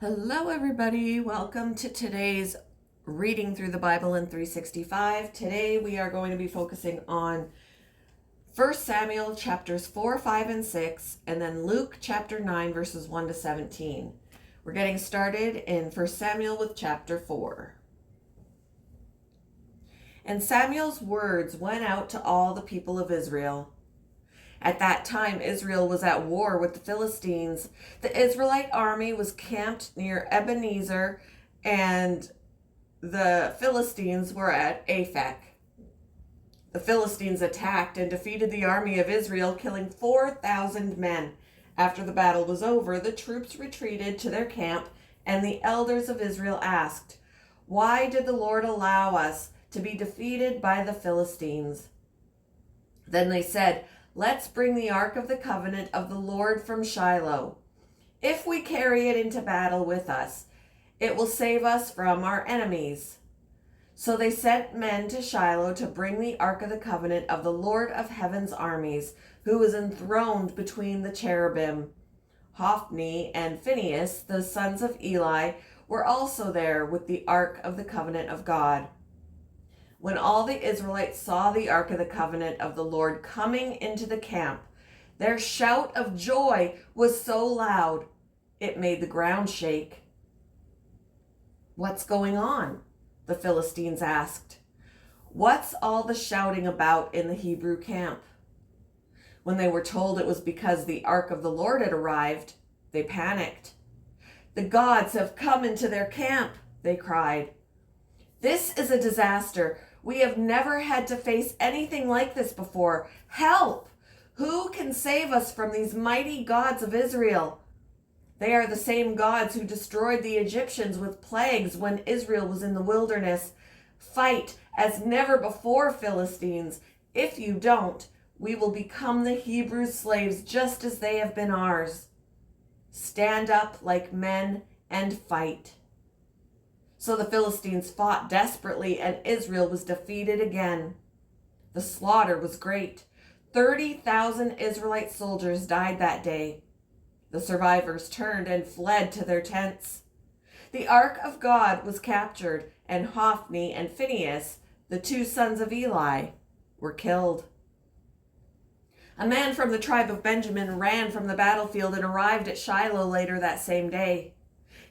Hello, everybody. Welcome to today's reading through the Bible in 365. Today we are going to be focusing on 1 Samuel chapters 4, 5, and 6, and then Luke chapter 9, verses 1 to 17. We're getting started in 1 Samuel with chapter 4. And Samuel's words went out to all the people of Israel. At that time, Israel was at war with the Philistines. The Israelite army was camped near Ebenezer, and the Philistines were at Aphek. The Philistines attacked and defeated the army of Israel, killing 4,000 men. After the battle was over, the troops retreated to their camp, and the elders of Israel asked, "Why did the Lord allow us to be defeated by the Philistines?" Then they said, "Let's bring the Ark of the Covenant of the Lord from Shiloh. If we carry it into battle with us, it will save us from our enemies." So they sent men to Shiloh to bring the Ark of the Covenant of the Lord of Heaven's armies, who was enthroned between the cherubim. Hophni and Phinehas, the sons of Eli, were also there with the Ark of the Covenant of God. When all the Israelites saw the Ark of the Covenant of the Lord coming into the camp, their shout of joy was so loud it made the ground shake. "What's going on?" the Philistines asked. "What's all the shouting about in the Hebrew camp?" When they were told it was because the Ark of the Lord had arrived, they panicked. "The gods have come into their camp," they cried. "This is a disaster. We have never had to face anything like this before. Help! Who can save us from these mighty gods of Israel? They are the same gods who destroyed the Egyptians with plagues when Israel was in the wilderness. Fight as never before, Philistines. If you don't, we will become the Hebrew slaves just as they have been ours. Stand up like men and fight." So the Philistines fought desperately, and Israel was defeated again. The slaughter was great. 30,000 Israelite soldiers died that day. The survivors turned and fled to their tents. The Ark of God was captured, and Hophni and Phinehas, the two sons of Eli, were killed. A man from the tribe of Benjamin ran from the battlefield and arrived at Shiloh later that same day.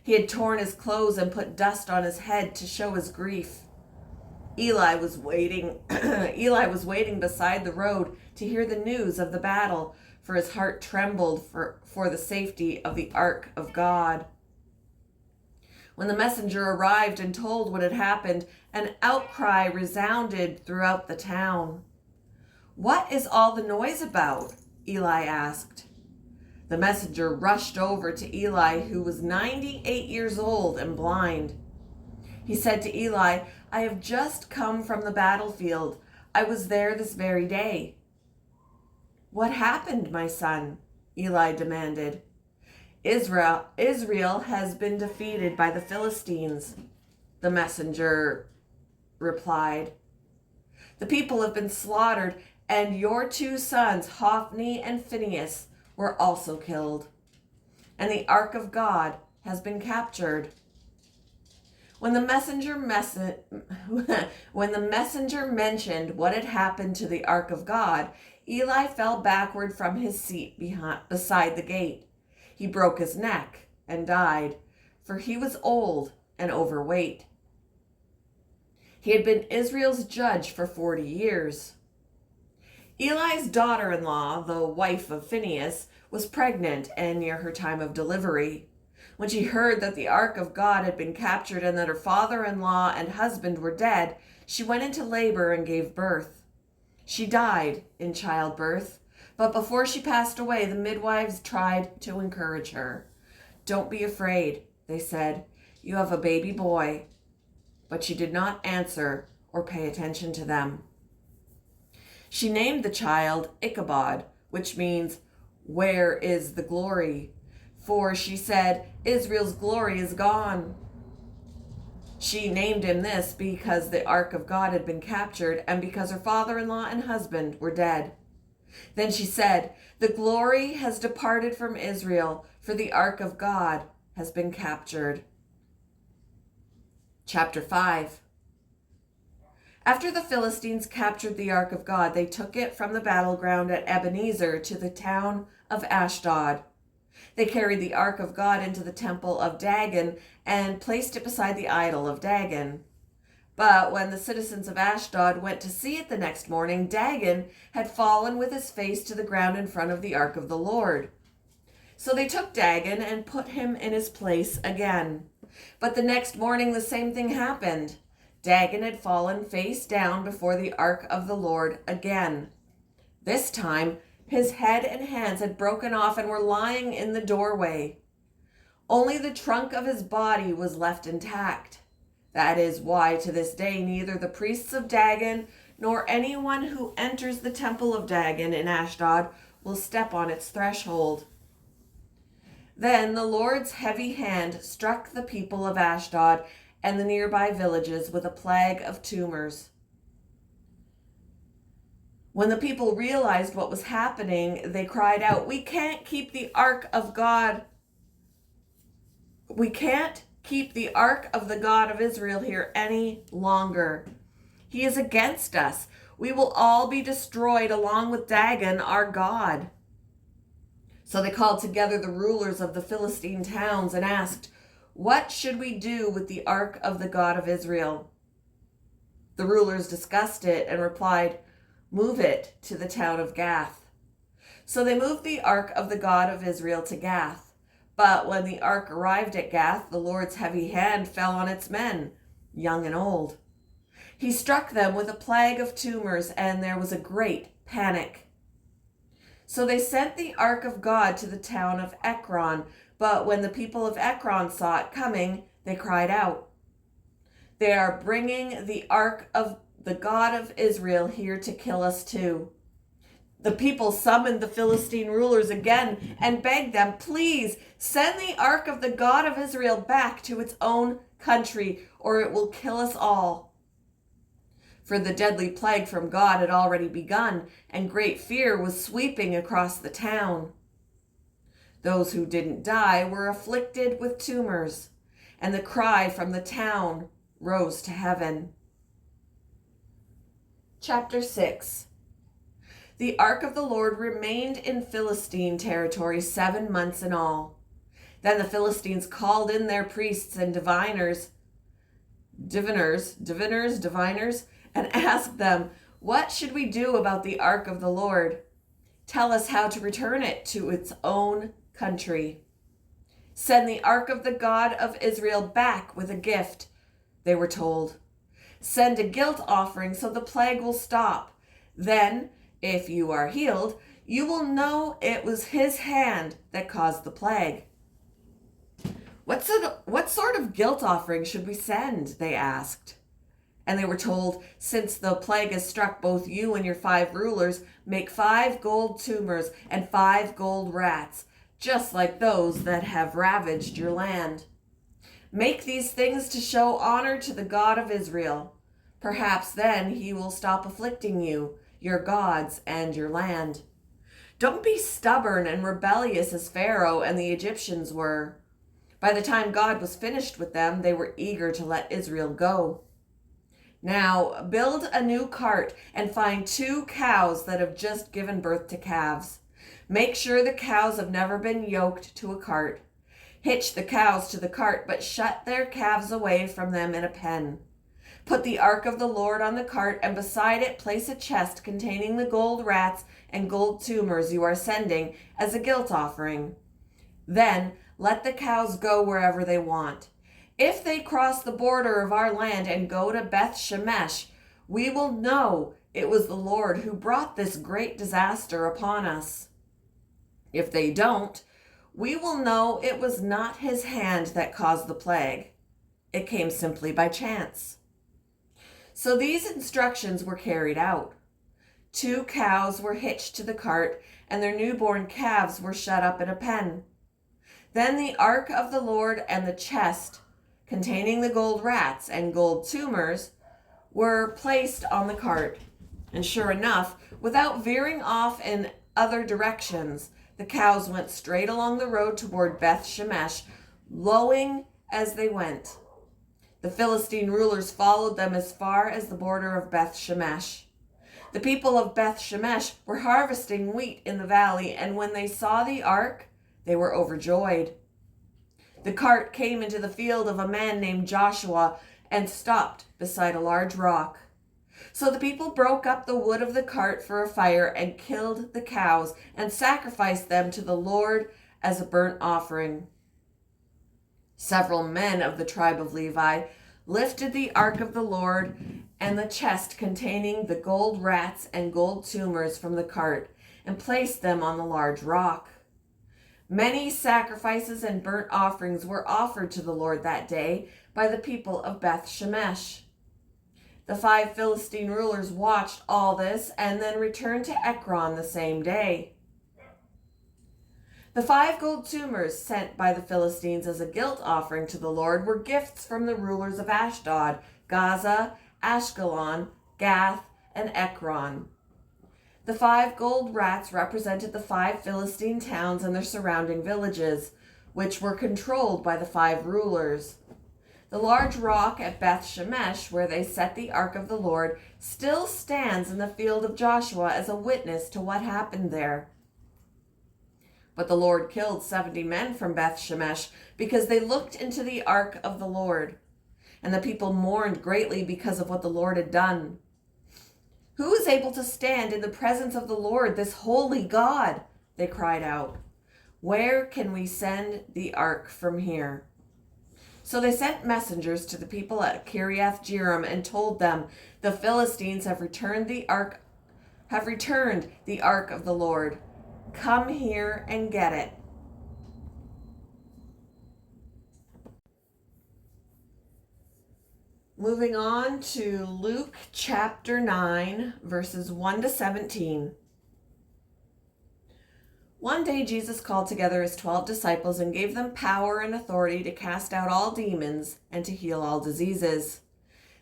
He had torn his clothes and put dust on his head to show his grief. Eli was waiting beside the road to hear the news of the battle, for his heart trembled for the safety of the Ark of God. When the messenger arrived and told what had happened, an outcry resounded throughout the town. "What is all the noise about?" Eli asked. The messenger rushed over to Eli, who was 98 years old and blind. He said to Eli, "I have just come from the battlefield. I was there this very day." "What happened, my son?" Eli demanded. Israel has been defeated by the Philistines," the messenger replied. "The people have been slaughtered, and your two sons, Hophni and Phinehas, were also killed. And the Ark of God has been captured." When the messenger mentioned what had happened to the Ark of God, Eli fell backward from his seat beside the gate. He broke his neck and died, for he was old and overweight. He had been Israel's judge for 40 years. Eli's daughter-in-law, the wife of Phinehas, was pregnant and near her time of delivery. When she heard that the Ark of God had been captured and that her father-in-law and husband were dead, she went into labor and gave birth. She died in childbirth, but before she passed away, the midwives tried to encourage her. "Don't be afraid," they said. "You have a baby boy." But she did not answer or pay attention to them. She named the child Ichabod, which means, "Where is the glory?" For she said, "Israel's glory is gone." She named him this because the Ark of God had been captured and because her father-in-law and husband were dead. Then she said, "The glory has departed from Israel, for the Ark of God has been captured. Chapter 5. After the Philistines captured the ark of God, they took it from the battleground at Ebenezer to the town of Ashdod. They carried the ark of God into the temple of Dagon and placed it beside the idol of Dagon. But when the citizens of Ashdod went to see it the next morning, Dagon had fallen with his face to the ground in front of the ark of the Lord. So they took Dagon and put him in his place again. But the next morning the same thing happened. Dagon had fallen face down before the ark of the Lord again. This time his head and hands had broken off and were lying in the doorway. Only the trunk of his body was left intact. That is why to this day neither the priests of Dagon nor anyone who enters the temple of Dagon in Ashdod will step on its threshold. Then the Lord's heavy hand struck the people of Ashdod and the nearby villages with a plague of tumors. When the people realized what was happening, they cried out, "We can't keep the ark of God. We can't keep the ark of the God of Israel here any longer. He is against us. We will all be destroyed along with Dagon, our God." So they called together the rulers of the Philistine towns and asked, "What should we do with the ark of the God of Israel?" The rulers discussed it and replied, "Move it to the town of Gath." So they moved the ark of the God of Israel to Gath. But when the ark arrived at Gath, the Lord's heavy hand fell on its men, young and old. He struck them with a plague of tumors, and there was a great panic. So they sent the ark of God to the town of Ekron, but when the people of Ekron saw it coming, they cried out, "They are bringing the ark of the God of Israel here to kill us too." The people summoned the Philistine rulers again and begged them, "Please send the ark of the God of Israel back to its own country, or it will kill us all." For the deadly plague from God had already begun, and great fear was sweeping across the town. Those who didn't die were afflicted with tumors, and the cry from the town rose to heaven. Chapter 6. The ark of the Lord remained in Philistine territory 7 months in all. Then the Philistines called in their priests and diviners, and asked them, "What should we do about the ark of the Lord? Tell us how to return it to its own country." "Send the ark of the God of Israel back with a gift," they were told. "Send a guilt offering so the plague will stop. Then, if you are healed, you will know it was his hand that caused the plague." What sort of guilt offering should we send?" they asked. And they were told, "Since the plague has struck both you and your 5 rulers, make 5 gold tumors and 5 gold rats, just like those that have ravaged your land. Make these things to show honor to the God of Israel. Perhaps then he will stop afflicting you, your gods, and your land. Don't be stubborn and rebellious as Pharaoh and the Egyptians were. By the time God was finished with them, they were eager to let Israel go. Now build a new cart and find 2 cows that have just given birth to calves. Make sure the cows have never been yoked to a cart. Hitch the cows to the cart, but shut their calves away from them in a pen. Put the ark of the Lord on the cart, and beside it place a chest containing the gold rats and gold tumors you are sending as a guilt offering. Then let the cows go wherever they want. If they cross the border of our land and go to Beth Shemesh, we will know it was the Lord who brought this great disaster upon us. If they don't, we will know it was not his hand that caused the plague. It came simply by chance." So these instructions were carried out. 2 cows were hitched to the cart, and their newborn calves were shut up in a pen. Then the ark of the Lord and the chest containing the gold rats and gold tumors were placed on the cart. And sure enough, without veering off in other directions, the cows went straight along the road toward Beth Shemesh, lowing as they went. The Philistine rulers followed them as far as the border of Beth Shemesh. The people of Beth Shemesh were harvesting wheat in the valley, and when they saw the ark, they were overjoyed. The cart came into the field of a man named Joshua and stopped beside a large rock. So the people broke up the wood of the cart for a fire and killed the cows and sacrificed them to the Lord as a burnt offering. Several men of the tribe of Levi lifted the ark of the Lord and the chest containing the gold rats and gold tumors from the cart and placed them on the large rock. Many sacrifices and burnt offerings were offered to the Lord that day by the people of Beth Shemesh. The 5 Philistine rulers watched all this and then returned to Ekron the same day. The 5 gold tumors sent by the Philistines as a guilt offering to the Lord were gifts from the rulers of Ashdod, Gaza, Ashkelon, Gath, and Ekron. The 5 gold rats represented the 5 Philistine towns and their surrounding villages, which were controlled by the 5 rulers. The large rock at Beth Shemesh, where they set the ark of the Lord, still stands in the field of Joshua as a witness to what happened there. But the Lord killed 70 men from Beth Shemesh because they looked into the ark of the Lord. And the people mourned greatly because of what the Lord had done. "Who is able to stand in the presence of the Lord, this holy God?" they cried out. "Where can we send the ark from here?" So they sent messengers to the people at Kiriath Jearim and told them, "The Philistines have returned the ark of the Lord. Come here and get it." Moving on to Luke chapter 9, verses 1 to 17. One day Jesus called together his 12 disciples and gave them power and authority to cast out all demons and to heal all diseases.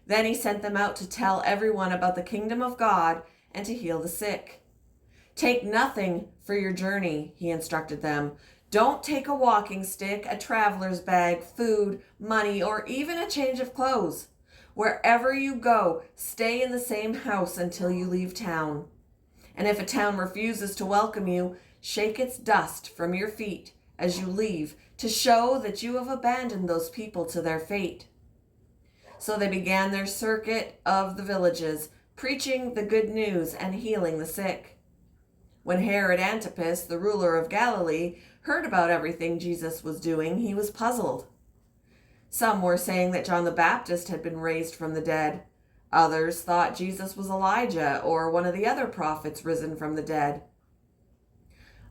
Then he sent them out to tell everyone about the kingdom of God and to heal the sick. "Take nothing for your journey," he instructed them. "Don't take a walking stick, a traveler's bag, food, money, or even a change of clothes. Wherever you go, stay in the same house until you leave town. And if a town refuses to welcome you, shake its dust from your feet as you leave to show that you have abandoned those people to their fate." So they began their circuit of the villages, preaching the good news and healing the sick. When Herod Antipas, the ruler of Galilee, heard about everything Jesus was doing, he was puzzled. Some were saying that John the Baptist had been raised from the dead. Others thought Jesus was Elijah or one of the other prophets risen from the dead.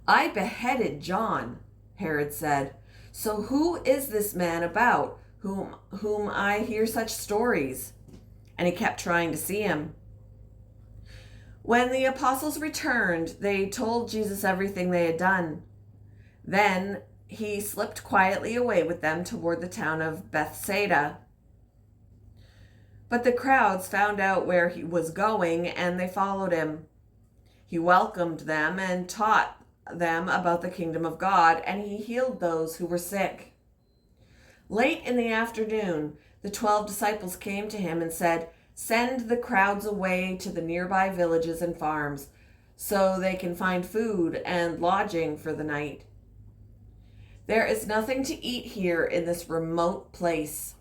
"I beheaded John," Herod said. "So who is this man about whom I hear such stories?" And he kept trying to see him. When the apostles returned, they told Jesus everything they had done. Then he slipped quietly away with them toward the town of Bethsaida. But the crowds found out where he was going, and they followed him. He welcomed them and taught them about the kingdom of God, and he healed those who were sick. Late in the afternoon, the 12 disciples came to him and said, "Send the crowds away to the nearby villages and farms, so they can find food and lodging for the night. There is nothing to eat here in this remote place."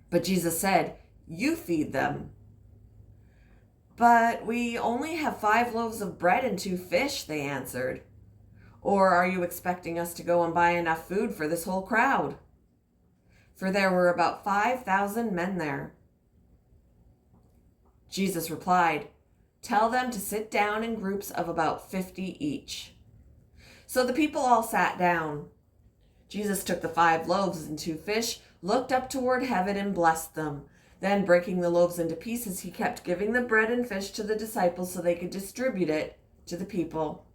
But Jesus said, "You feed them." "But we only have 5 loaves of bread and 2 fish," they answered. "Or are you expecting us to go and buy enough food for this whole crowd?" For there were about 5,000 men there. Jesus replied, "Tell them to sit down in groups of about 50 each." So the people all sat down. Jesus took the 5 loaves and 2 fish, looked up toward heaven and blessed them. Then, breaking the loaves into pieces, he kept giving the bread and fish to the disciples so they could distribute it to the people.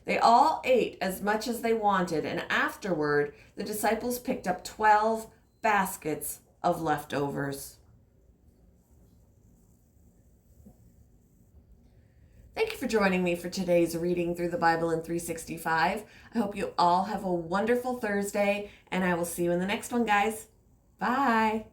They all ate as much as they wanted, and afterward, the disciples picked up 12 baskets of leftovers. Thank you for joining me for today's reading through the Bible in 365. I hope you all have a wonderful Thursday, and I will see you in the next one, guys. Bye.